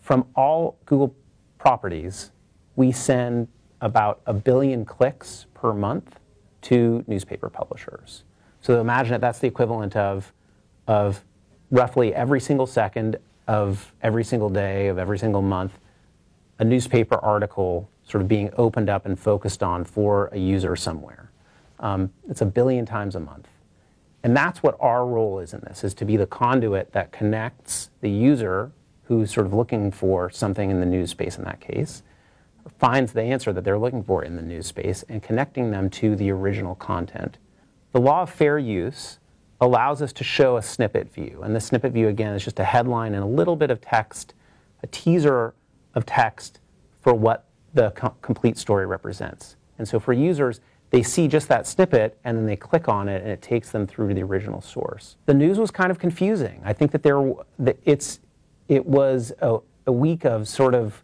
from all Google properties, we send about 1 billion clicks per month to newspaper publishers. So imagine that's the equivalent of roughly every single second of every single day of every single month, a newspaper article sort of being opened up and focused on for a user somewhere. It's 1 billion times a month. And that's what our role is in this, is to be the conduit that connects the user who's sort of looking for something in the news space in that case, finds the answer that they're looking for in the news space, and connecting them to the original content. The law of fair use allows us to show a snippet view. And the snippet view, again, is just a headline and a little bit of text, a teaser of text for what the complete story represents. And so for users, they see just that snippet, and then they click on it, and it takes them through to the original source. The news was kind of confusing. I think that it was a week of sort of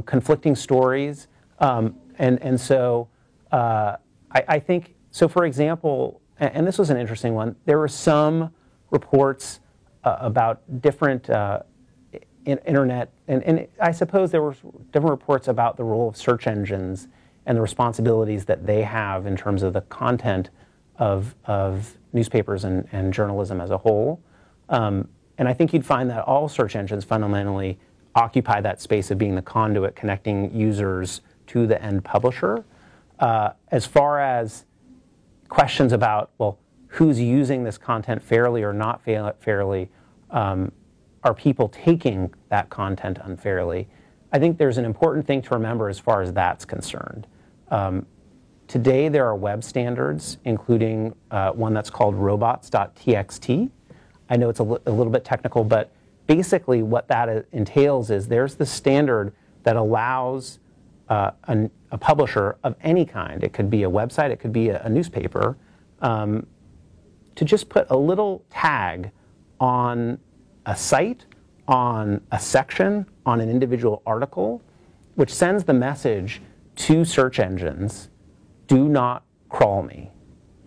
conflicting stories. And so I think, so for example, and this was an interesting one, there were some reports about different internet, and I suppose there were different reports about the role of search engines and the responsibilities that they have in terms of the content of newspapers and journalism as a whole. And I think you'd find that all search engines fundamentally occupy that space of being the conduit connecting users to the end publisher. As far as questions about, well, who's using this content fairly or not fairly, are people taking that content unfairly? I think there's an important thing to remember as far as that's concerned. Today there are web standards, including one that's called robots.txt. I know it's a little bit technical, but basically what that entails is there's the standard that allows a publisher of any kind, it could be a website, it could be a newspaper, to just put a little tag on a site, on a section, on an individual article, which sends the message to search engines, do not crawl me.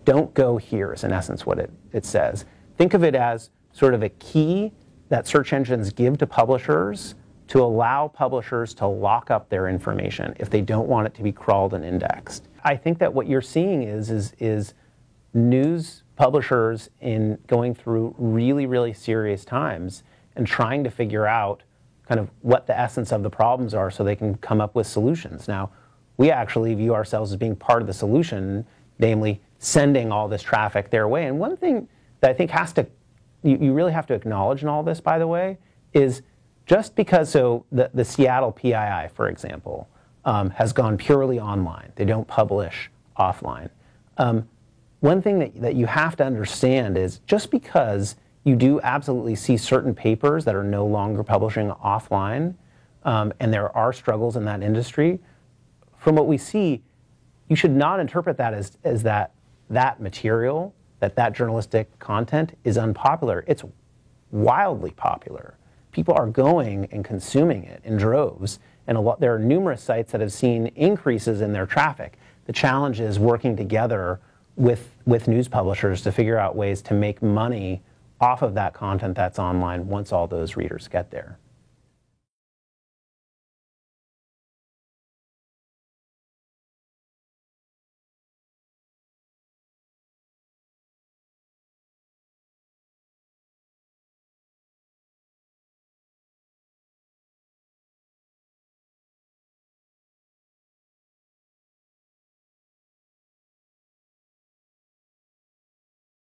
Don't go here is in essence what it says. Think of it as sort of a key that search engines give to publishers to allow publishers to lock up their information if they don't want it to be crawled and indexed. I think that what you're seeing is news publishers in going through really, really serious times and trying to figure out kind of what the essence of the problems are so they can come up with solutions. Now, we actually view ourselves as being part of the solution, namely sending all this traffic their way. And one thing that I think you really have to acknowledge in all this, by the way, is just because, so the Seattle PII, for example, has gone purely online. They don't publish offline. One thing that you have to understand is just because you do absolutely see certain papers that are no longer publishing offline, and there are struggles in that industry, from what we see, you should not interpret that as that material, that journalistic content is unpopular. It's wildly popular. People are going and consuming it in droves, and there are numerous sites that have seen increases in their traffic. The challenge is working together with news publishers to figure out ways to make money off of that content that's online once all those readers get there.